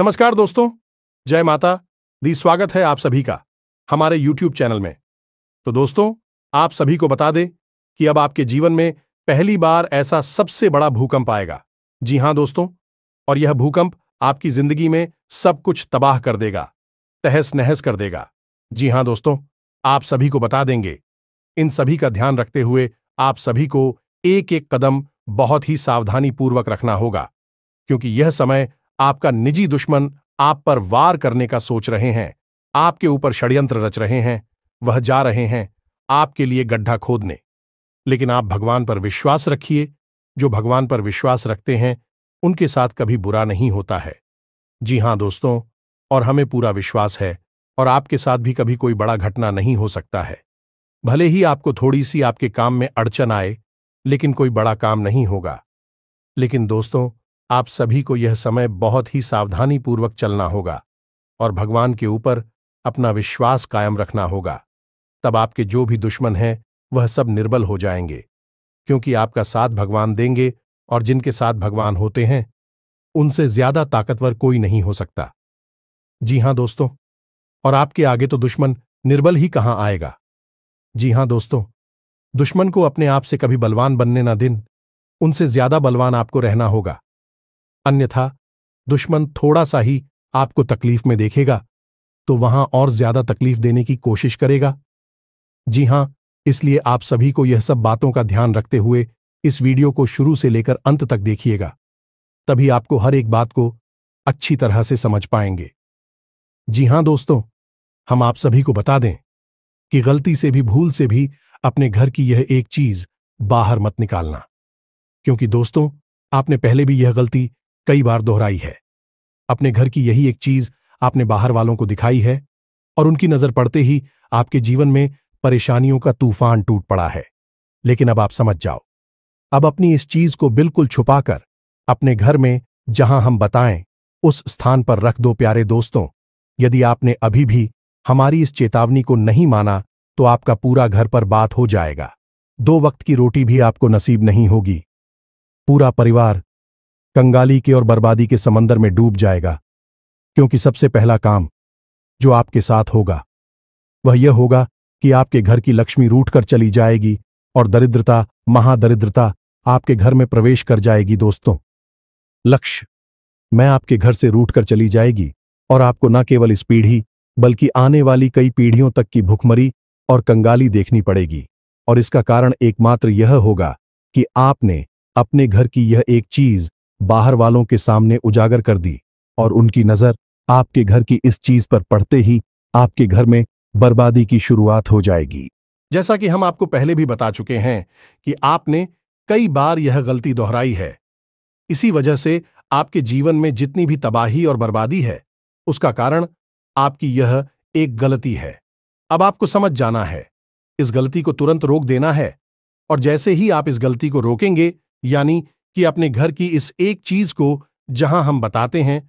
नमस्कार दोस्तों, जय माता दी। स्वागत है आप सभी का हमारे YouTube चैनल में। तो दोस्तों, आप सभी को बता दें कि अब आपके जीवन में पहली बार ऐसा सबसे बड़ा भूकंप आएगा। जी हां दोस्तों, और यह भूकंप आपकी जिंदगी में सब कुछ तबाह कर देगा, तहस नहस कर देगा। जी हां दोस्तों, आप सभी को बता देंगे। इन सभी का ध्यान रखते हुए आप सभी को एक एक कदम बहुत ही सावधानी पूर्वक रखना होगा, क्योंकि यह समय आपका निजी दुश्मन आप पर वार करने का सोच रहे हैं, आपके ऊपर षड्यंत्र रच रहे हैं। वह जा रहे हैं आपके लिए गड्ढा खोदने। लेकिन आप भगवान पर विश्वास रखिए। जो भगवान पर विश्वास रखते हैं उनके साथ कभी बुरा नहीं होता है। जी हां दोस्तों, और हमें पूरा विश्वास है और आपके साथ भी कभी कोई बड़ा घटना नहीं हो सकता है। भले ही आपको थोड़ी सी आपके काम में अड़चन आए, लेकिन कोई बड़ा काम नहीं होगा। लेकिन दोस्तों, आप सभी को यह समय बहुत ही सावधानी पूर्वक चलना होगा और भगवान के ऊपर अपना विश्वास कायम रखना होगा। तब आपके जो भी दुश्मन हैं वह सब निर्बल हो जाएंगे, क्योंकि आपका साथ भगवान देंगे और जिनके साथ भगवान होते हैं उनसे ज्यादा ताकतवर कोई नहीं हो सकता। जी हां दोस्तों, और आपके आगे तो दुश्मन निर्बल ही कहां आएगा। जी हां दोस्तों, दुश्मन को अपने आप से कभी बलवान बनने ना दें, उनसे ज्यादा बलवान आपको रहना होगा। अन्यथा दुश्मन थोड़ा सा ही आपको तकलीफ में देखेगा तो वहां और ज्यादा तकलीफ देने की कोशिश करेगा। जी हां, इसलिए आप सभी को यह सब बातों का ध्यान रखते हुए इस वीडियो को शुरू से लेकर अंत तक देखिएगा, तभी आपको हर एक बात को अच्छी तरह से समझ पाएंगे। जी हां दोस्तों, हम आप सभी को बता दें कि गलती से भी, भूल से भी अपने घर की यह एक चीज बाहर मत निकालना, क्योंकि दोस्तों आपने पहले भी यह गलती कई बार दोहराई है। अपने घर की यही एक चीज आपने बाहर वालों को दिखाई है और उनकी नजर पड़ते ही आपके जीवन में परेशानियों का तूफान टूट पड़ा है। लेकिन अब आप समझ जाओ, अब अपनी इस चीज को बिल्कुल छुपाकर अपने घर में, जहां हम बताएं उस स्थान पर रख दो। प्यारे दोस्तों, यदि आपने अभी भी हमारी इस चेतावनी को नहीं माना तो आपका पूरा घर पर बात हो जाएगा। 2 वक्त की रोटी भी आपको नसीब नहीं होगी। पूरा परिवार कंगाली के और बर्बादी के समंदर में डूब जाएगा, क्योंकि सबसे पहला काम जो आपके साथ होगा वह यह होगा कि आपके घर की लक्ष्मी रूठ कर चली जाएगी और दरिद्रता, महादरिद्रता आपके घर में प्रवेश कर जाएगी। दोस्तों, लक्ष्य मैं आपके घर से रूठ कर चली जाएगी और आपको न केवल इस पीढ़ी बल्कि आने वाली कई पीढ़ियों तक की भुखमरी और कंगाली देखनी पड़ेगी। और इसका कारण एकमात्र यह होगा कि आपने अपने घर की यह एक चीज बाहर वालों के सामने उजागर कर दी और उनकी नजर आपके घर की इस चीज पर पड़ते ही आपके घर में बर्बादी की शुरुआत हो जाएगी। जैसा कि हम आपको पहले भी बता चुके हैं कि आपने कई बार यह गलती दोहराई है। इसी वजह से आपके जीवन में जितनी भी तबाही और बर्बादी है, उसका कारण आपकी यह एक गलती है। अब आपको समझ जाना है, इस गलती को तुरंत रोक देना है। और जैसे ही आप इस गलती को रोकेंगे, यानी कि अपने घर की इस एक चीज को जहां हम बताते हैं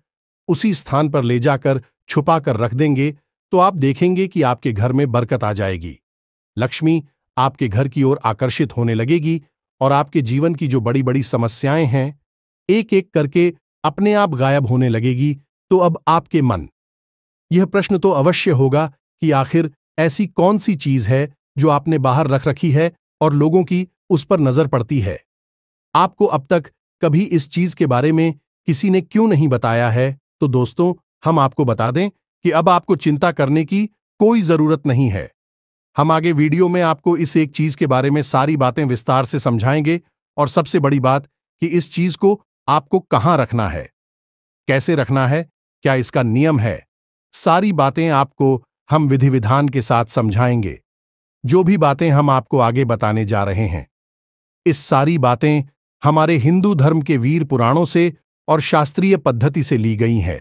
उसी स्थान पर ले जाकर छुपा कर रख देंगे, तो आप देखेंगे कि आपके घर में बरकत आ जाएगी। लक्ष्मी आपके घर की ओर आकर्षित होने लगेगी और आपके जीवन की जो बड़ी बड़ी समस्याएं हैं एक एक करके अपने आप गायब होने लगेगी। तो अब आपके मन यह प्रश्न तो अवश्य होगा कि आखिर ऐसी कौन सी चीज है जो आपने बाहर रख रखी है और लोगों की उस पर नजर पड़ती है। आपको अब तक कभी इस चीज के बारे में किसी ने क्यों नहीं बताया है? तो दोस्तों, हम आपको बता दें कि अब आपको चिंता करने की कोई जरूरत नहीं है। हम आगे वीडियो में आपको इस एक चीज के बारे में सारी बातें विस्तार से समझाएंगे, और सबसे बड़ी बात कि इस चीज को आपको कहां रखना है, कैसे रखना है, क्या इसका नियम है, सारी बातें आपको हम विधि विधान के साथ समझाएंगे। जो भी बातें हम आपको आगे बताने जा रहे हैं, इस सारी बातें हमारे हिंदू धर्म के वीर पुराणों से और शास्त्रीय पद्धति से ली गई हैं।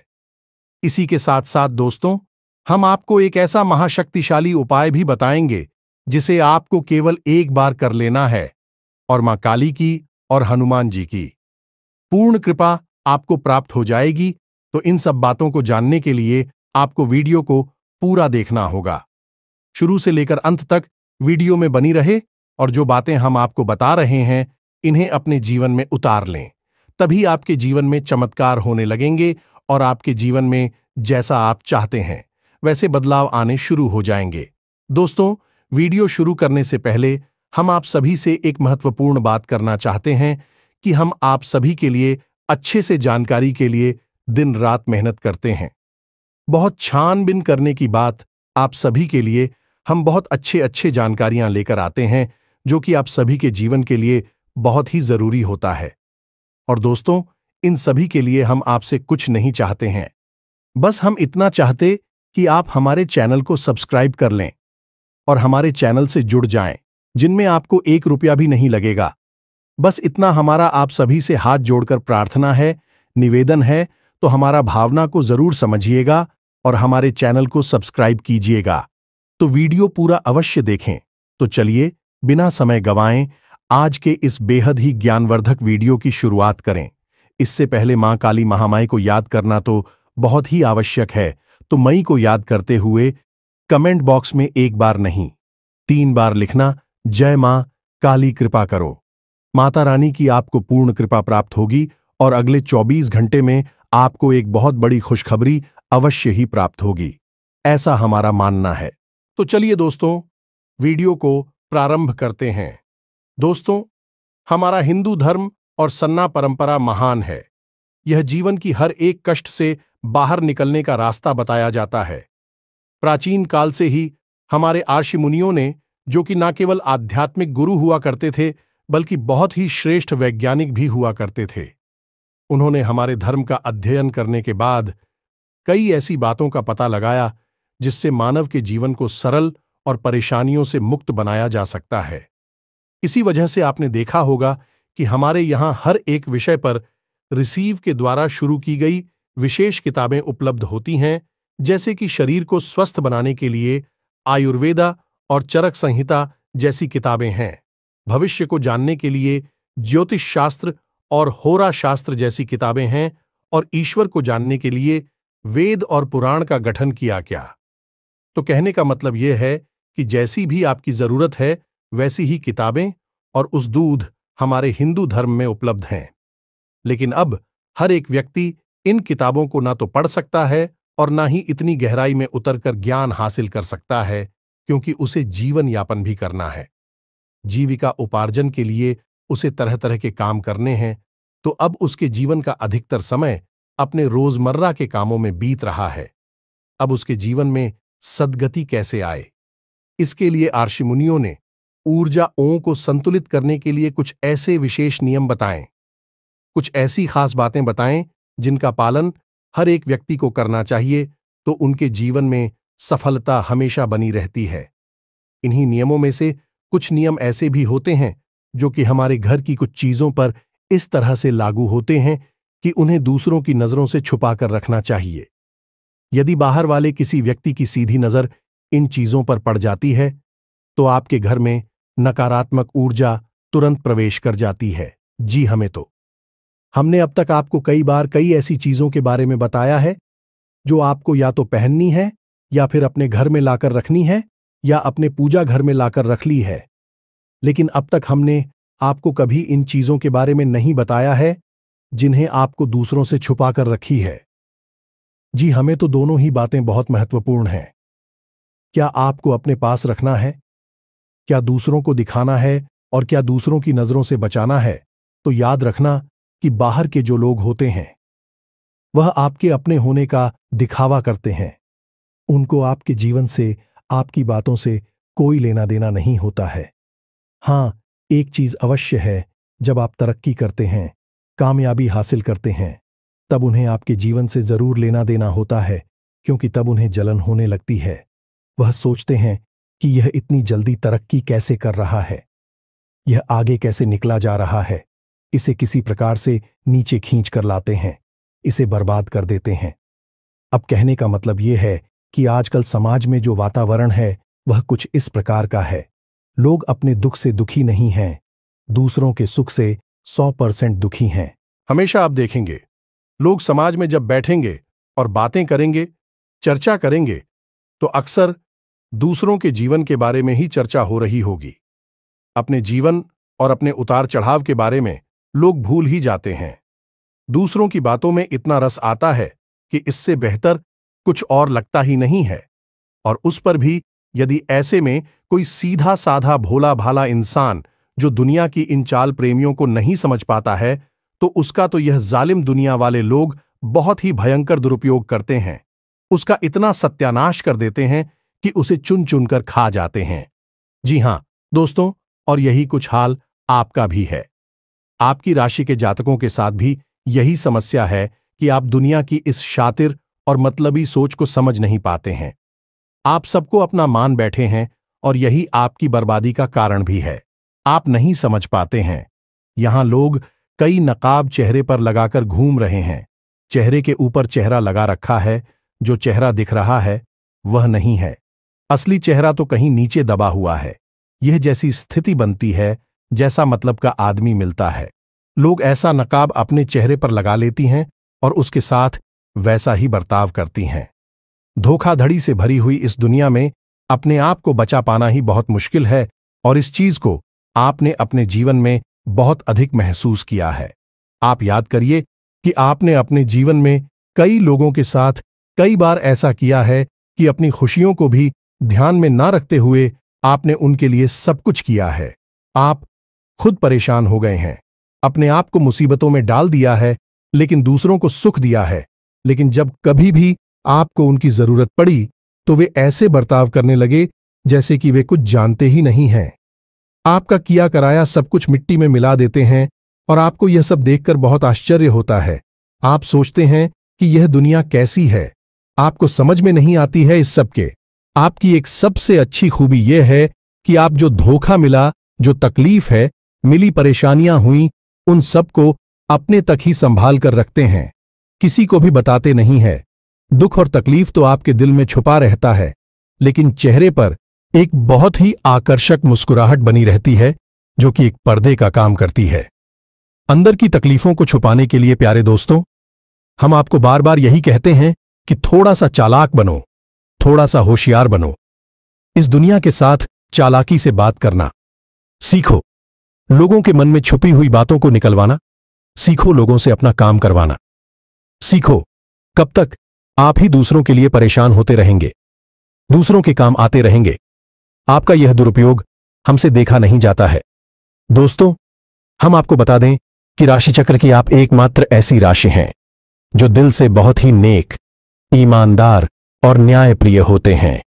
इसी के साथ साथ दोस्तों, हम आपको एक ऐसा महाशक्तिशाली उपाय भी बताएंगे जिसे आपको केवल एक बार कर लेना है, और मां काली की और हनुमान जी की पूर्ण कृपा आपको प्राप्त हो जाएगी। तो इन सब बातों को जानने के लिए आपको वीडियो को पूरा देखना होगा। शुरू से लेकर अंत तक वीडियो में बनी रहे और जो बातें हम आपको बता रहे हैं इन्हें अपने जीवन में उतार लें, तभी आपके जीवन में चमत्कार होने लगेंगे और आपके जीवन में जैसा आप चाहते हैं वैसे बदलाव आने शुरू हो जाएंगे। दोस्तों, वीडियो शुरू करने से पहले हम आप सभी से एक महत्वपूर्ण बात करना चाहते हैं कि हम आप सभी के लिए अच्छे से जानकारी के लिए दिन रात मेहनत करते हैं। बहुत छानबीन करने की बात आप सभी के लिए हम बहुत अच्छे जानकारियां लेकर आते हैं जो कि आप सभी के जीवन के लिए बहुत ही जरूरी होता है। और दोस्तों, इन सभी के लिए हम आपसे कुछ नहीं चाहते हैं, बस हम इतना चाहते कि आप हमारे चैनल को सब्सक्राइब कर लें और हमारे चैनल से जुड़ जाएं, जिनमें आपको 1 रुपया भी नहीं लगेगा। बस इतना हमारा आप सभी से हाथ जोड़कर प्रार्थना है, निवेदन है, तो हमारा भावना को जरूर समझिएगा और हमारे चैनल को सब्सक्राइब कीजिएगा। तो वीडियो पूरा अवश्य देखें। तो चलिए बिना समय गंवाएं आज के इस बेहद ही ज्ञानवर्धक वीडियो की शुरुआत करें। इससे पहले मां काली महामाई को याद करना तो बहुत ही आवश्यक है, तो मई को याद करते हुए कमेंट बॉक्स में 1 बार नहीं 3 बार लिखना, जय मां काली कृपा करो। माता रानी की आपको पूर्ण कृपा प्राप्त होगी और अगले 24 घंटे में आपको एक बहुत बड़ी खुशखबरी अवश्य ही प्राप्त होगी, ऐसा हमारा मानना है। तो चलिए दोस्तों, वीडियो को प्रारंभ करते हैं। दोस्तों, हमारा हिंदू धर्म और सन्ना परंपरा महान है। यह जीवन की हर एक कष्ट से बाहर निकलने का रास्ता बताया जाता है। प्राचीन काल से ही हमारे ऋषि मुनियों ने, जो कि न केवल आध्यात्मिक गुरु हुआ करते थे बल्कि बहुत ही श्रेष्ठ वैज्ञानिक भी हुआ करते थे, उन्होंने हमारे धर्म का अध्ययन करने के बाद कई ऐसी बातों का पता लगाया जिससे मानव के जीवन को सरल और परेशानियों से मुक्त बनाया जा सकता है। इसी वजह से आपने देखा होगा कि हमारे यहाँ हर एक विषय पर रिसीव के द्वारा शुरू की गई विशेष किताबें उपलब्ध होती हैं, जैसे कि शरीर को स्वस्थ बनाने के लिए आयुर्वेदा और चरक संहिता जैसी किताबें हैं, भविष्य को जानने के लिए ज्योतिष शास्त्र और होरा शास्त्र जैसी किताबें हैं, और ईश्वर को जानने के लिए वेद और पुराण का गठन किया गया। तो कहने का मतलब यह है कि जैसी भी आपकी जरूरत है वैसी ही किताबें और उस दूध हमारे हिंदू धर्म में उपलब्ध हैं। लेकिन अब हर एक व्यक्ति इन किताबों को ना तो पढ़ सकता है और ना ही इतनी गहराई में उतरकर ज्ञान हासिल कर सकता है, क्योंकि उसे जीवन यापन भी करना है। जीविका उपार्जन के लिए उसे तरह तरह के काम करने हैं, तो अब उसके जीवन का अधिकतर समय अपने रोजमर्रा के कामों में बीत रहा है। अब उसके जीवन में सद्गति कैसे आए, इसके लिए ऋषि मुनियों ने ऊर्जाओं को संतुलित करने के लिए कुछ ऐसे विशेष नियम बताएं, कुछ ऐसी खास बातें बताएं जिनका पालन हर एक व्यक्ति को करना चाहिए, तो उनके जीवन में सफलता हमेशा बनी रहती है। इन्हीं नियमों में से कुछ नियम ऐसे भी होते हैं जो कि हमारे घर की कुछ चीजों पर इस तरह से लागू होते हैं कि उन्हें दूसरों की नजरों से छुपा कर रखना चाहिए। यदि बाहर वाले किसी व्यक्ति की सीधी नजर इन चीजों पर पड़ जाती है तो आपके घर में नकारात्मक ऊर्जा तुरंत प्रवेश कर जाती है। जी हमने अब तक आपको कई बार कई ऐसी चीजों के बारे में बताया है जो आपको या तो पहननी है या फिर अपने घर में लाकर रखनी है या अपने पूजा घर में लाकर रख ली है, लेकिन अब तक हमने आपको कभी इन चीजों के बारे में नहीं बताया है जिन्हें आपको दूसरों से छुपा कर रखी है। जी हमें तो दोनों ही बातें बहुत महत्वपूर्ण हैं। क्या आपको अपने पास रखना है, क्या दूसरों को दिखाना है, और क्या दूसरों की नजरों से बचाना है, तो याद रखना कि बाहर के जो लोग होते हैं वह आपके अपने होने का दिखावा करते हैं। उनको आपके जीवन से, आपकी बातों से कोई लेना देना नहीं होता है। हां, एक चीज अवश्य है, जब आप तरक्की करते हैं, कामयाबी हासिल करते हैं, तब उन्हें आपके जीवन से जरूर लेना देना होता है, क्योंकि तब उन्हें जलन होने लगती है। वह सोचते हैं कि यह इतनी जल्दी तरक्की कैसे कर रहा है, यह आगे कैसे निकला जा रहा है, इसे किसी प्रकार से नीचे खींच कर लाते हैं, इसे बर्बाद कर देते हैं। अब कहने का मतलब यह है कि आजकल समाज में जो वातावरण है वह कुछ इस प्रकार का है। लोग अपने दुख से दुखी नहीं हैं, दूसरों के सुख से 100% दुखी हैं। हमेशा आप देखेंगे लोग समाज में जब बैठेंगे और बातें करेंगे, चर्चा करेंगे, तो अक्सर दूसरों के जीवन के बारे में ही चर्चा हो रही होगी। अपने जीवन और अपने उतार चढ़ाव के बारे में लोग भूल ही जाते हैं। दूसरों की बातों में इतना रस आता है कि इससे बेहतर कुछ और लगता ही नहीं है। और उस पर भी यदि ऐसे में कोई सीधा साधा भोला भाला इंसान जो दुनिया की इन चाल प्रेमियों को नहीं समझ पाता है, तो उसका तो यह जालिम दुनिया वाले लोग बहुत ही भयंकर दुरुपयोग करते हैं। उसका इतना सत्यानाश कर देते हैं कि उसे चुन चुनकर खा जाते हैं। जी हां दोस्तों, और यही कुछ हाल आपका भी है। आपकी राशि के जातकों के साथ भी यही समस्या है कि आप दुनिया की इस शातिर और मतलबी सोच को समझ नहीं पाते हैं। आप सबको अपना मान बैठे हैं और यही आपकी बर्बादी का कारण भी है। आप नहीं समझ पाते हैं। यहां लोग कई नकाब चेहरे पर लगाकर घूम रहे हैं। चेहरे के ऊपर चेहरा लगा रखा है। जो चेहरा दिख रहा है वह नहीं है। असली चेहरा तो कहीं नीचे दबा हुआ है। यह जैसी स्थिति बनती है जैसा मतलब का आदमी मिलता है। लोग ऐसा नकाब अपने चेहरे पर लगा लेती हैं और उसके साथ वैसा ही बर्ताव करती हैं। धोखाधड़ी से भरी हुई इस दुनिया में अपने आप को बचा पाना ही बहुत मुश्किल है, और इस चीज को आपने अपने जीवन में बहुत अधिक महसूस किया है। आप याद करिए कि आपने अपने जीवन में कई लोगों के साथ कई बार ऐसा किया है कि अपनी खुशियों को भी ध्यान में ना रखते हुए आपने उनके लिए सब कुछ किया है। आप खुद परेशान हो गए हैं, अपने आप को मुसीबतों में डाल दिया है, लेकिन दूसरों को सुख दिया है। लेकिन जब कभी भी आपको उनकी जरूरत पड़ी तो वे ऐसे बर्ताव करने लगे जैसे कि वे कुछ जानते ही नहीं हैं। आपका किया कराया सब कुछ मिट्टी में मिला देते हैं और आपको यह सब देखकर बहुत आश्चर्य होता है। आप सोचते हैं कि यह दुनिया कैसी है। आपको समझ में नहीं आती है इस सब के। आपकी एक सबसे अच्छी खूबी यह है कि आप जो धोखा मिला, जो तकलीफ है, मिली परेशानियां हुई, उन सबको अपने तक ही संभाल कर रखते हैं, किसी को भी बताते नहीं है। दुख और तकलीफ तो आपके दिल में छुपा रहता है, लेकिन चेहरे पर एक बहुत ही आकर्षक मुस्कुराहट बनी रहती है जो कि एक पर्दे का काम करती है। अंदर की तकलीफों को छुपाने के लिए प्यारे दोस्तों, हम आपको बार बार यही कहते हैं कि थोड़ा सा चालाक बनो, थोड़ा सा होशियार बनो। इस दुनिया के साथ चालाकी से बात करना सीखो। लोगों के मन में छुपी हुई बातों को निकलवाना सीखो। लोगों से अपना काम करवाना सीखो। कब तक आप ही दूसरों के लिए परेशान होते रहेंगे, दूसरों के काम आते रहेंगे। आपका यह दुरुपयोग हमसे देखा नहीं जाता है। दोस्तों, हम आपको बता दें कि राशि चक्र की आप एकमात्र ऐसी राशि हैं जो दिल से बहुत ही नेक, ईमानदार और न्यायप्रिय होते हैं।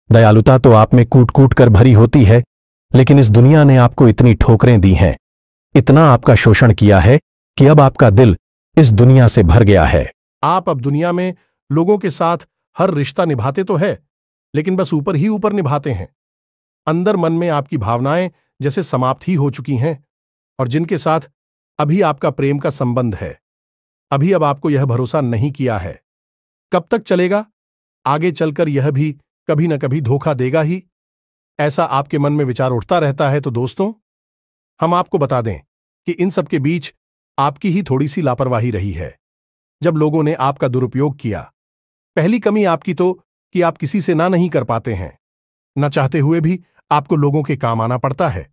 दयालुता तो आप में कूट कूट कर भरी होती है, लेकिन इस दुनिया ने आपको इतनी ठोकरें दी हैं, इतना आपका शोषण किया है कि अब आपका दिल इस दुनिया से भर गया है। आप अब दुनिया में लोगों के साथ हर रिश्ता निभाते तो है, लेकिन बस ऊपर ही ऊपर निभाते हैं। अंदर मन में आपकी भावनाएं जैसे समाप्त ही हो चुकी हैं, और जिनके साथ अभी आपका प्रेम का संबंध है, अभी अब आपको यह भरोसा नहीं किया है। कब तक चलेगा? आगे चलकर यह भी कभी न कभी धोखा देगा ही, ऐसा आपके मन में विचार उठता रहता है। तो दोस्तों, हम आपको बता दें कि इन सब के बीच आपकी ही थोड़ी सी लापरवाही रही है जब लोगों ने आपका दुरुपयोग किया। पहली कमी आपकी तो कि आप किसी से ना नहीं कर पाते हैं। न चाहते हुए भी आपको लोगों के काम आना पड़ता है,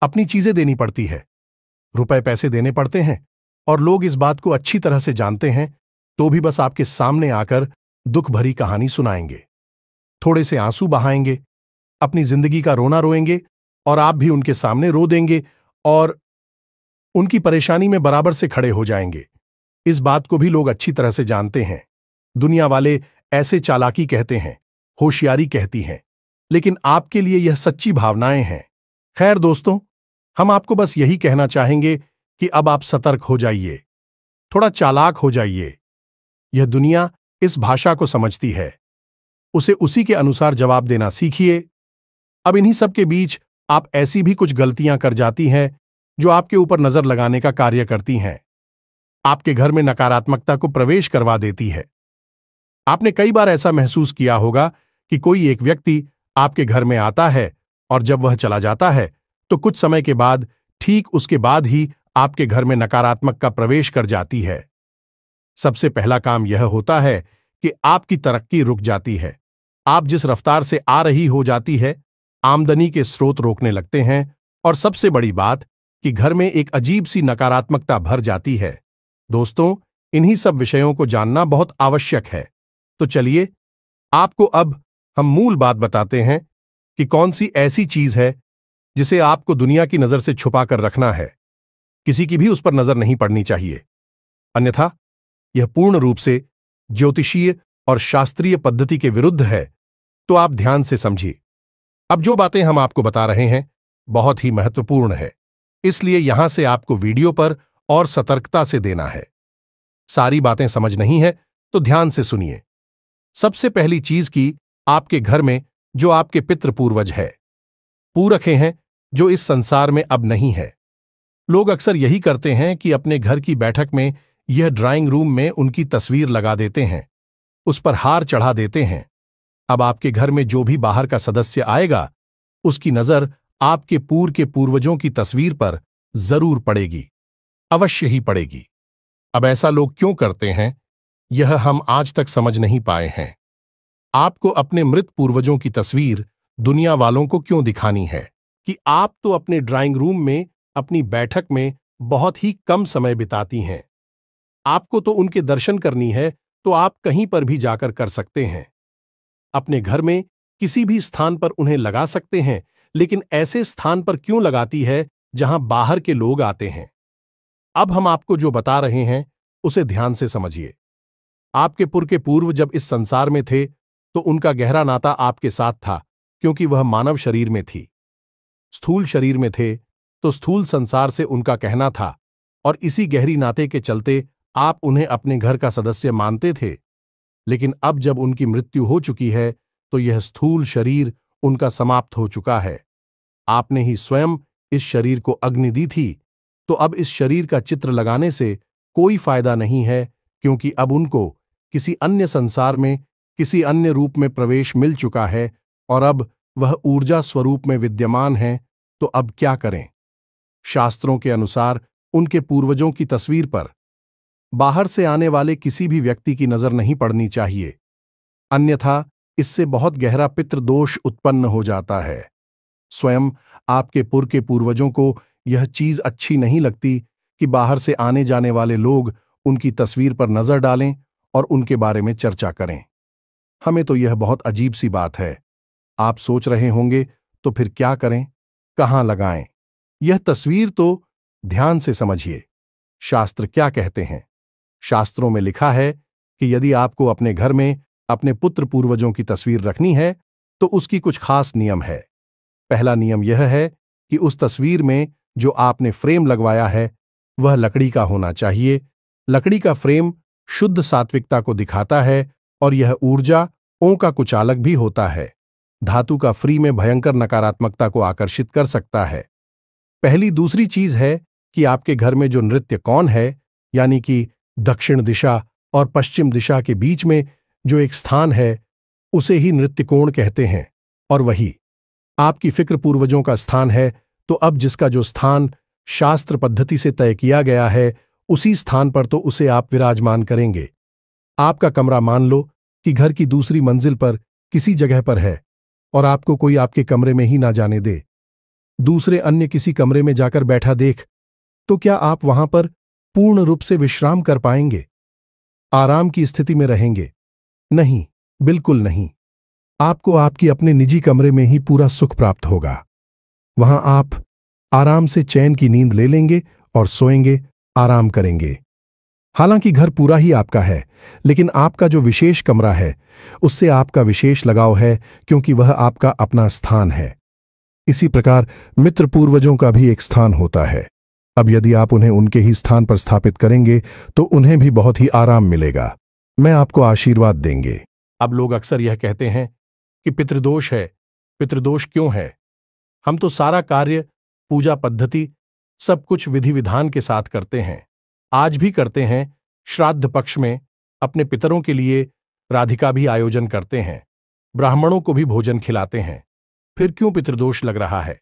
अपनी चीजें देनी पड़ती है, रुपए पैसे देने पड़ते हैं, और लोग इस बात को अच्छी तरह से जानते हैं तो भी बस आपके सामने आकर दुख भरी कहानी सुनाएंगे, थोड़े से आंसू बहाएंगे, अपनी जिंदगी का रोना रोएंगे, और आप भी उनके सामने रो देंगे और उनकी परेशानी में बराबर से खड़े हो जाएंगे। इस बात को भी लोग अच्छी तरह से जानते हैं। दुनिया वाले ऐसे चालाकी कहते हैं, होशियारी कहती हैं, लेकिन आपके लिए यह सच्ची भावनाएं हैं। खैर दोस्तों, हम आपको बस यही कहना चाहेंगे कि अब आप सतर्क हो जाइए, थोड़ा चालाक हो जाइए। यह दुनिया इस भाषा को समझती है, उसे उसी के अनुसार जवाब देना सीखिए। अब इन्हीं सब के बीच आप ऐसी भी कुछ गलतियां कर जाती हैं जो आपके ऊपर नजर लगाने का कार्य करती हैं, आपके घर में नकारात्मकता को प्रवेश करवा देती है। आपने कई बार ऐसा महसूस किया होगा कि कोई एक व्यक्ति आपके घर में आता है और जब वह चला जाता है तो कुछ समय के बाद, ठीक उसके बाद ही आपके घर में नकारात्मक का प्रवेश कर जाती है। सबसे पहला काम यह होता है कि आपकी तरक्की रुक जाती है। आप जिस रफ्तार से आ रही हो जाती है, आमदनी के स्रोत रोकने लगते हैं, और सबसे बड़ी बात कि घर में एक अजीब सी नकारात्मकता भर जाती है। दोस्तों, इन्हीं सब विषयों को जानना बहुत आवश्यक है। तो चलिए आपको अब हम मूल बात बताते हैं कि कौन सी ऐसी चीज है जिसे आपको दुनिया की नजर से छुपा कर रखना है। किसी की भी उस पर नजर नहीं पड़नी चाहिए, अन्यथा यह पूर्ण रूप से ज्योतिषीय और शास्त्रीय पद्धति के विरुद्ध है। तो आप ध्यान से समझिए। अब जो बातें हम आपको बता रहे हैं बहुत ही महत्वपूर्ण है, इसलिए यहां से आपको वीडियो पर और सतर्कता से देना है। सारी बातें समझ नहीं है तो ध्यान से सुनिए। सबसे पहली चीज की आपके घर में जो आपके पितृ पूर्वज है, पूरखे हैं, जो इस संसार में अब नहीं है। लोग अक्सर यही करते हैं कि अपने घर की बैठक में यह ड्राइंग रूम में उनकी तस्वीर लगा देते हैं, उस पर हार चढ़ा देते हैं। अब आपके घर में जो भी बाहर का सदस्य आएगा उसकी नजर आपके पूर्व के पूर्वजों की तस्वीर पर जरूर पड़ेगी, अवश्य ही पड़ेगी। अब ऐसा लोग क्यों करते हैं यह हम आज तक समझ नहीं पाए हैं। आपको अपने मृत पूर्वजों की तस्वीर दुनिया वालों को क्यों दिखानी है कि आप तो अपने ड्राइंग रूम में अपनी बैठक में बहुत ही कम समय बिताती हैं। आपको तो उनके दर्शन करनी है तो आप कहीं पर भी जाकर कर सकते हैं। अपने घर में किसी भी स्थान पर उन्हें लगा सकते हैं, लेकिन ऐसे स्थान पर क्यों लगाती है जहां बाहर के लोग आते हैं। अब हम आपको जो बता रहे हैं उसे ध्यान से समझिए। आपके पुर के पूर्व जब इस संसार में थे तो उनका गहरा नाता आपके साथ था, क्योंकि वह मानव शरीर में थी। स्थूल शरीर में थे तो स्थूल संसार से उनका कहना था, और इसी गहरी नाते के चलते आप उन्हें अपने घर का सदस्य मानते थे। लेकिन अब जब उनकी मृत्यु हो चुकी है तो यह स्थूल शरीर उनका समाप्त हो चुका है। आपने ही स्वयं इस शरीर को अग्नि दी थी, तो अब इस शरीर का चित्र लगाने से कोई फायदा नहीं है, क्योंकि अब उनको किसी अन्य संसार में किसी अन्य रूप में प्रवेश मिल चुका है और अब वह ऊर्जा स्वरूप में विद्यमान है। तो अब क्या करें? शास्त्रों के अनुसार उनके पूर्वजों की तस्वीर पर बाहर से आने वाले किसी भी व्यक्ति की नजर नहीं पड़नी चाहिए, अन्यथा इससे बहुत गहरा पितृदोष उत्पन्न हो जाता है। स्वयं आपके पुर के पूर्वजों को यह चीज अच्छी नहीं लगती कि बाहर से आने जाने वाले लोग उनकी तस्वीर पर नजर डालें और उनके बारे में चर्चा करें। हमें तो यह बहुत अजीब सी बात है। आप सोच रहे होंगे तो फिर क्या करें, कहां लगाएं? यह तस्वीर तो ध्यान से समझिए। शास्त्र क्या कहते हैं? शास्त्रों में लिखा है कि यदि आपको अपने घर में अपने पुत्र पूर्वजों की तस्वीर रखनी है तो उसकी कुछ खास नियम है। पहला नियम यह है कि उस तस्वीर में जो आपने फ्रेम लगवाया है वह लकड़ी का होना चाहिए। लकड़ी का फ्रेम शुद्ध सात्विकता को दिखाता है और यह ऊर्जा ओं का कुचालक भी होता है। धातु का फ्री में भयंकर नकारात्मकता को आकर्षित कर सकता है। पहली दूसरी चीज है कि आपके घर में जो नृत्य कोण है, यानी कि दक्षिण दिशा और पश्चिम दिशा के बीच में जो एक स्थान है उसे ही नृत्य कोण कहते हैं, और वही आपकी फिक्र पूर्वजों का स्थान है। तो अब जिसका जो स्थान शास्त्र पद्धति से तय किया गया है उसी स्थान पर तो उसे आप विराजमान करेंगे। आपका कमरा मान लो कि घर की दूसरी मंजिल पर किसी जगह पर है और आपको कोई आपके कमरे में ही ना जाने दे, दूसरे अन्य किसी कमरे में जाकर बैठा देख, तो क्या आप वहां पर पूर्ण रूप से विश्राम कर पाएंगे, आराम की स्थिति में रहेंगे? नहीं, बिल्कुल नहीं। आपको आपकी अपने निजी कमरे में ही पूरा सुख प्राप्त होगा। वहां आप आराम से चैन की नींद ले लेंगे और सोएंगे, आराम करेंगे। हालांकि घर पूरा ही आपका है, लेकिन आपका जो विशेष कमरा है उससे आपका विशेष लगाव है, क्योंकि वह आपका अपना स्थान है। इसी प्रकार मित्र पूर्वजों का भी एक स्थान होता है। अब यदि आप उन्हें उनके ही स्थान पर स्थापित करेंगे तो उन्हें भी बहुत ही आराम मिलेगा। मैं आपको आशीर्वाद देंगे। अब लोग अक्सर यह कहते हैं कि पितृदोष है। पितृदोष क्यों है? हम तो सारा कार्य, पूजा पद्धति, सब कुछ विधि विधान के साथ करते हैं, आज भी करते हैं। श्राद्ध पक्ष में अपने पितरों के लिए राधिका भी आयोजन करते हैं, ब्राह्मणों को भी भोजन खिलाते हैं। फिर क्यों पितृदोष लग रहा है?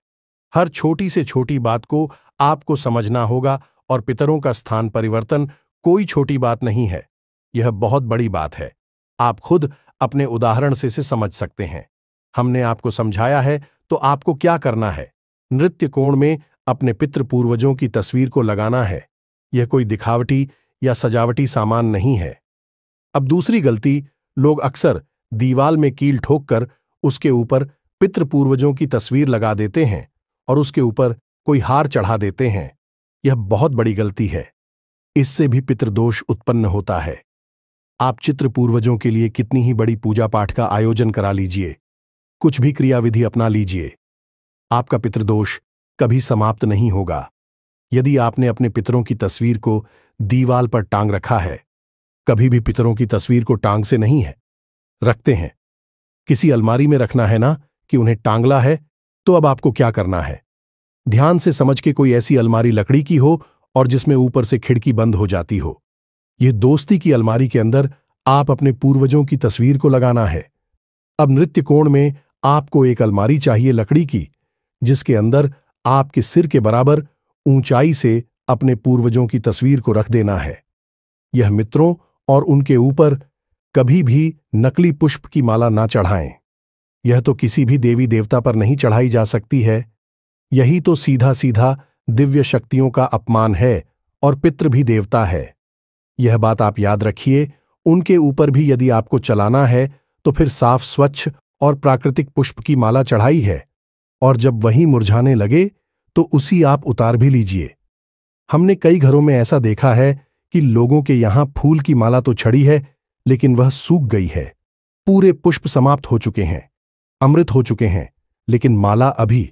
हर छोटी से छोटी बात को आपको समझना होगा, और पितरों का स्थान परिवर्तन कोई छोटी बात नहीं है, यह बहुत बड़ी बात है। आप खुद अपने उदाहरण से इसे समझ सकते हैं। हमने आपको समझाया है, तो आपको क्या करना है? नृत्य कोण में अपने पितृ पूर्वजों की तस्वीर को लगाना है। यह कोई दिखावटी या सजावटी सामान नहीं है। अब दूसरी गलती, लोग अक्सर दीवाल में कील ठोककर उसके ऊपर पितृ पूर्वजों की तस्वीर लगा देते हैं और उसके ऊपर कोई हार चढ़ा देते हैं। यह बहुत बड़ी गलती है। इससे भी पितृदोष उत्पन्न होता है। आप चित्र पूर्वजों के लिए कितनी ही बड़ी पूजा पाठ का आयोजन करा लीजिए, कुछ भी क्रियाविधि अपना लीजिए, आपका पितृदोष कभी समाप्त नहीं होगा। यदि आपने अपने पितरों की तस्वीर को दीवाल पर टांग रखा है, कभी भी पितरों की तस्वीर को टांग से नहीं है रखते हैं, किसी अलमारी में रखना है ना कि उन्हें टांगला है। तो अब आपको क्या करना है, ध्यान से समझ के कोई ऐसी अलमारी लकड़ी की हो और जिसमें ऊपर से खिड़की बंद हो जाती हो। यह दोस्ती की अलमारी के अंदर आप अपने पूर्वजों की तस्वीर को लगाना है। अब नृत्य कोण में आपको एक अलमारी चाहिए लकड़ी की, जिसके अंदर आपके सिर के बराबर ऊंचाई से अपने पूर्वजों की तस्वीर को रख देना है। यह मित्रों और उनके ऊपर कभी भी नकली पुष्प की माला ना चढ़ाएं। यह तो किसी भी देवी देवता पर नहीं चढ़ाई जा सकती है। यही तो सीधा सीधा दिव्य शक्तियों का अपमान है और पितृ भी देवता है। यह बात आप याद रखिए। उनके ऊपर भी यदि आपको चलाना है तो फिर साफ स्वच्छ और प्राकृतिक पुष्प की माला चढ़ाई है, और जब वही मुरझाने लगे तो उसी आप उतार भी लीजिए। हमने कई घरों में ऐसा देखा है कि लोगों के यहां फूल की माला तो छड़ी है, लेकिन वह सूख गई है। पूरे पुष्प समाप्त हो चुके हैं, अमृत हो चुके हैं, लेकिन माला अभी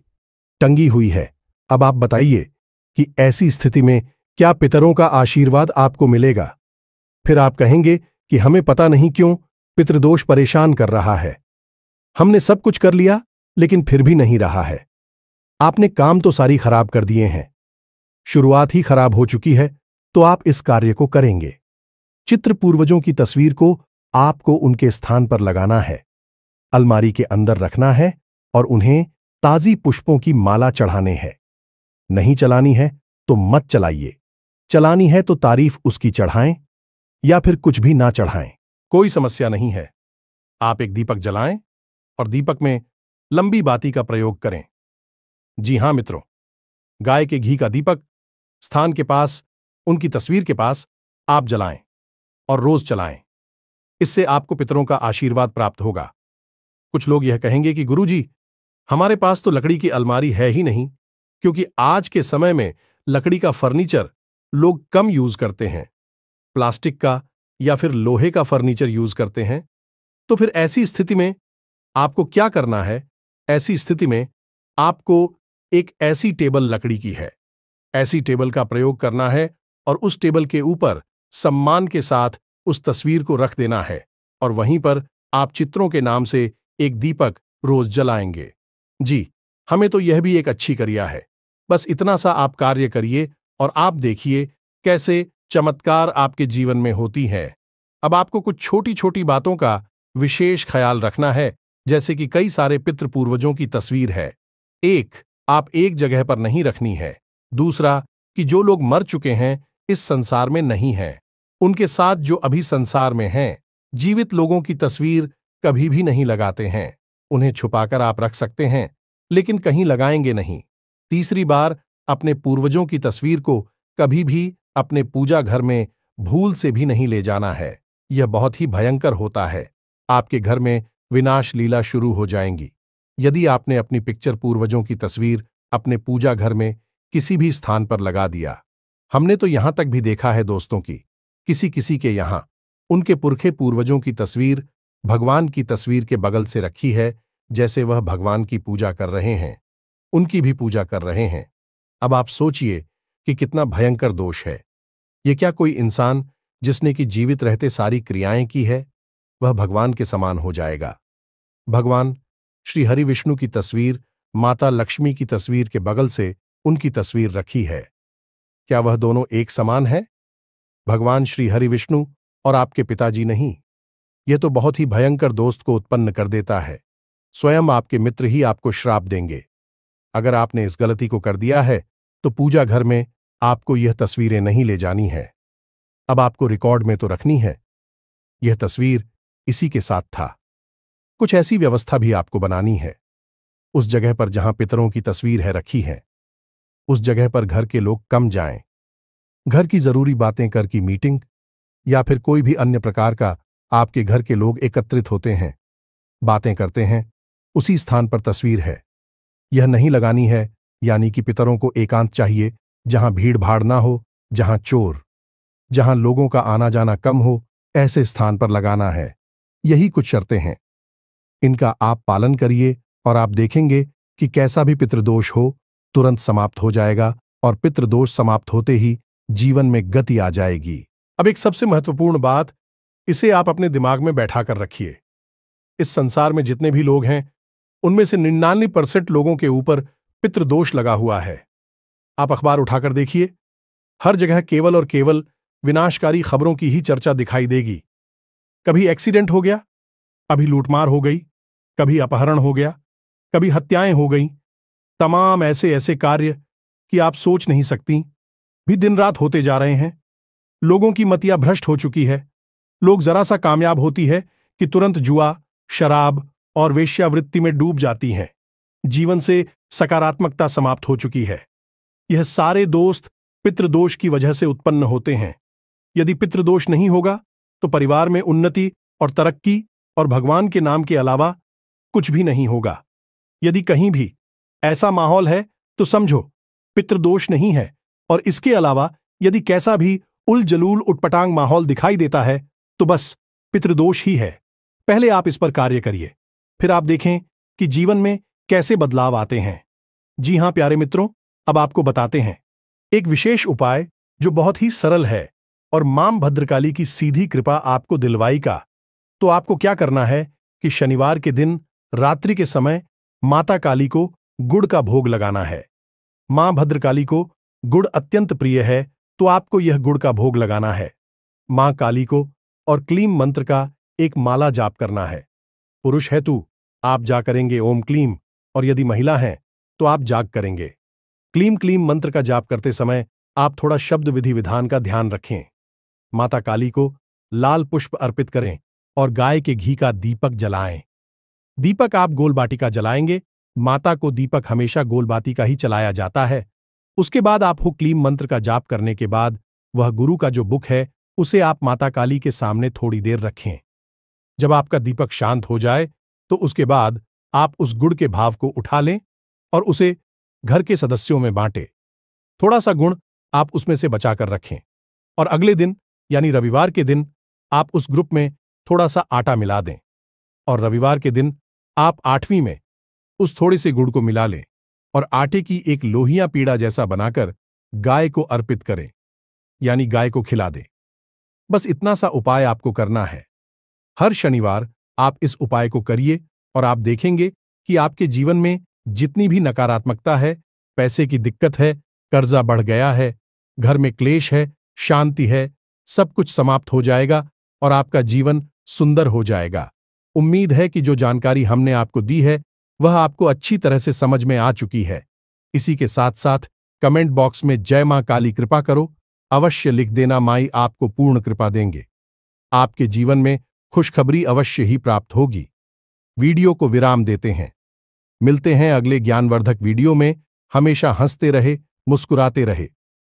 टंगी हुई है। अब आप बताइए कि ऐसी स्थिति में क्या पितरों का आशीर्वाद आपको मिलेगा? फिर आप कहेंगे कि हमें पता नहीं क्यों पितृदोष परेशान कर रहा है। हमने सब कुछ कर लिया लेकिन फिर भी नहीं रहा है। आपने काम तो सारी खराब कर दिए हैं, शुरुआत ही खराब हो चुकी है, तो आप इस कार्य को करेंगे। चित्र पूर्वजों की तस्वीर को आपको उनके स्थान पर लगाना है, अलमारी के अंदर रखना है और उन्हें ताजी पुष्पों की माला चढ़ाने हैं। नहीं चलानी है तो मत चलाइए, चलानी है तो तारीफ उसकी चढ़ाएं या फिर कुछ भी ना चढ़ाएं, कोई समस्या नहीं है। आप एक दीपक जलाएं और दीपक में लंबी बाती का प्रयोग करें। जी हां मित्रों, गाय के घी का दीपक स्थान के पास, उनकी तस्वीर के पास आप जलाएं और रोज चलाएं। इससे आपको पितरों का आशीर्वाद प्राप्त होगा। कुछ लोग यह कहेंगे कि गुरुजी, हमारे पास तो लकड़ी की अलमारी है ही नहीं, क्योंकि आज के समय में लकड़ी का फर्नीचर लोग कम यूज करते हैं, प्लास्टिक का या फिर लोहे का फर्नीचर यूज करते हैं। तो फिर ऐसी स्थिति में आपको क्या करना है? ऐसी स्थिति में आपको एक ऐसी टेबल लकड़ी की है, ऐसी टेबल का प्रयोग करना है और उस टेबल के ऊपर सम्मान के साथ उस तस्वीर को रख देना है और वहीं पर आप चित्रों के नाम से एक दीपक रोज जलाएंगे। जी, हमें तो यह भी एक अच्छी क्रिया है। बस इतना सा आप कार्य करिए और आप देखिए कैसे चमत्कार आपके जीवन में होती है। अब आपको कुछ छोटी छोटी बातों का विशेष ख्याल रखना है, जैसे कि कई सारे पितृ पूर्वजों की तस्वीर है। एक, आप एक जगह पर नहीं रखनी है। दूसरा, कि जो लोग मर चुके हैं, इस संसार में नहीं हैं, उनके साथ जो अभी संसार में हैं, जीवित लोगों की तस्वीर कभी भी नहीं लगाते हैं। उन्हें छुपाकर आप रख सकते हैं, लेकिन कहीं लगाएंगे नहीं। तीसरी बार, अपने पूर्वजों की तस्वीर को कभी भी अपने पूजा घर में भूल से भी नहीं ले जाना है। यह बहुत ही भयंकर होता है। आपके घर में विनाश लीला शुरू हो जाएंगी यदि आपने अपनी पिक्चर पूर्वजों की तस्वीर अपने पूजा घर में किसी भी स्थान पर लगा दिया। हमने तो यहां तक भी देखा है दोस्तों की किसी किसी के यहां उनके पुरखे पूर्वजों की तस्वीर भगवान की तस्वीर के बगल से रखी है, जैसे वह भगवान की पूजा कर रहे हैं, उनकी भी पूजा कर रहे हैं। अब आप सोचिए कि कितना भयंकर दोष है। ये क्या कोई इंसान जिसने कि जीवित रहते सारी क्रियाएं की है, वह भगवान के समान हो जाएगा? भगवान श्री हरि विष्णु की तस्वीर माता लक्ष्मी की तस्वीर के बगल से उनकी तस्वीर रखी है। क्या वह दोनों एक समान है? भगवान श्री हरि विष्णु और आपके पिताजी नहीं। यह तो बहुत ही भयंकर दोस्त को उत्पन्न कर देता है। स्वयं आपके मित्र ही आपको श्राप देंगे। अगर आपने इस गलती को कर दिया है तो पूजा घर में आपको यह तस्वीरें नहीं ले जानी है। अब आपको रिकॉर्ड में तो रखनी है। यह तस्वीर इसी के साथ था। कुछ ऐसी व्यवस्था भी आपको बनानी है। उस जगह पर जहां पितरों की तस्वीर है रखी है, उस जगह पर घर के लोग कम जाएं। घर की जरूरी बातें कर की मीटिंग या फिर कोई भी अन्य प्रकार का आपके घर के लोग एकत्रित होते हैं, बातें करते हैं, उसी स्थान पर तस्वीर है। यह नहीं लगानी है, यानी कि पितरों को एकांत चाहिए, जहां भीड़ भाड़ ना हो, जहां चोर, जहां लोगों का आना जाना कम हो, ऐसे स्थान पर लगाना है। यही कुछ शर्तें हैं। इनका आप पालन करिए और आप देखेंगे कि कैसा भी पितृदोष हो तुरंत समाप्त हो जाएगा और पितृदोष समाप्त होते ही जीवन में गति आ जाएगी। अब एक सबसे महत्वपूर्ण बात, इसे आप अपने दिमाग में बैठा कर रखिए। इस संसार में जितने भी लोग हैं, उनमें से 99% लोगों के ऊपर पितृदोष लगा हुआ है। आप अखबार उठाकर देखिए, हर जगह केवल और केवल विनाशकारी खबरों की ही चर्चा दिखाई देगी। कभी एक्सीडेंट हो गया, कभी लूटमार हो गई, कभी अपहरण हो गया, कभी हत्याएं हो गईं। तमाम ऐसे ऐसे कार्य कि आप सोच नहीं सकती भी दिन रात होते जा रहे हैं। लोगों की मतियां भ्रष्ट हो चुकी है। लोग जरा सा कामयाब होती है कि तुरंत जुआ, शराब और वेश्यावृत्ति में डूब जाती हैं। जीवन से सकारात्मकता समाप्त हो चुकी है। यह सारे दोस्त पितृदोष की वजह से उत्पन्न होते हैं। यदि पितृदोष नहीं होगा तो परिवार में उन्नति और तरक्की और भगवान के नाम के अलावा कुछ भी नहीं होगा। यदि कहीं भी ऐसा माहौल है तो समझो पितृदोष नहीं है, और इसके अलावा यदि कैसा भी उल जलूल उटपटांग माहौल दिखाई देता है तो बस पितृदोष ही है। पहले आप इस पर कार्य करिए, फिर आप देखें कि जीवन में कैसे बदलाव आते हैं। जी हां प्यारे मित्रों, अब आपको बताते हैं एक विशेष उपाय जो बहुत ही सरल है और मां भद्रकाली की सीधी कृपा आपको दिलवाई का। तो आपको क्या करना है कि शनिवार के दिन रात्रि के समय माता काली को गुड़ का भोग लगाना है। मां भद्रकाली को गुड़ अत्यंत प्रिय है, तो आपको यह गुड़ का भोग लगाना है। मां काली को और क्लीम मंत्र का एक माला जाप करना है। पुरुष है तू, आप जा करेंगे ओम क्लीम, और यदि महिला है तो आप जाग करेंगे। क्लीम क्लीम मंत्र का जाप करते समय आप थोड़ा शब्द विधि विधान का ध्यान रखें। माता काली को लाल पुष्प अर्पित करें और गाय के घी का दीपक जलाएं। दीपक आप गोलबाटी का जलाएंगे। माता को दीपक हमेशा गोलबाती का ही चलाया जाता है। उसके बाद आप हु क्लीम मंत्र का जाप करने के बाद वह गुरु का जो बुक है उसे आप माता काली के सामने थोड़ी देर रखें। जब आपका दीपक शांत हो जाए तो उसके बाद आप उस गुड़ के भाव को उठा लें और उसे घर के सदस्यों में बांटें। थोड़ा सा गुण आप उसमें से बचाकर रखें और अगले दिन यानी रविवार के दिन आप उस ग्रुप में थोड़ा सा आटा मिला दें और रविवार के दिन आप 8वीं में उस थोड़े से गुड़ को मिला लें और आटे की एक लोहिया पीड़ा जैसा बनाकर गाय को अर्पित करें, यानी गाय को खिला दें। बस इतना सा उपाय आपको करना है। हर शनिवार आप इस उपाय को करिए और आप देखेंगे कि आपके जीवन में जितनी भी नकारात्मकता है, पैसे की दिक्कत है, कर्जा बढ़ गया है, घर में क्लेश है, शांति है, सब कुछ समाप्त हो जाएगा और आपका जीवन सुंदर हो जाएगा। उम्मीद है कि जो जानकारी हमने आपको दी है वह आपको अच्छी तरह से समझ में आ चुकी है। इसी के साथ साथ कमेंट बॉक्स में जय मां काली कृपा करो अवश्य लिख देना। माई आपको पूर्ण कृपा देंगे। आपके जीवन में खुशखबरी अवश्य ही प्राप्त होगी। वीडियो को विराम देते हैं। मिलते हैं अगले ज्ञानवर्धक वीडियो में। हमेशा हंसते रहे, मुस्कुराते रहे,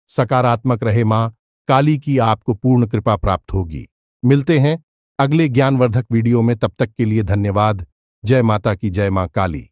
सकारात्मक रहे। मां काली की आपको पूर्ण कृपा प्राप्त होगी। मिलते हैं अगले ज्ञानवर्धक वीडियो में। तब तक के लिए धन्यवाद। जय माता की, जय मां काली।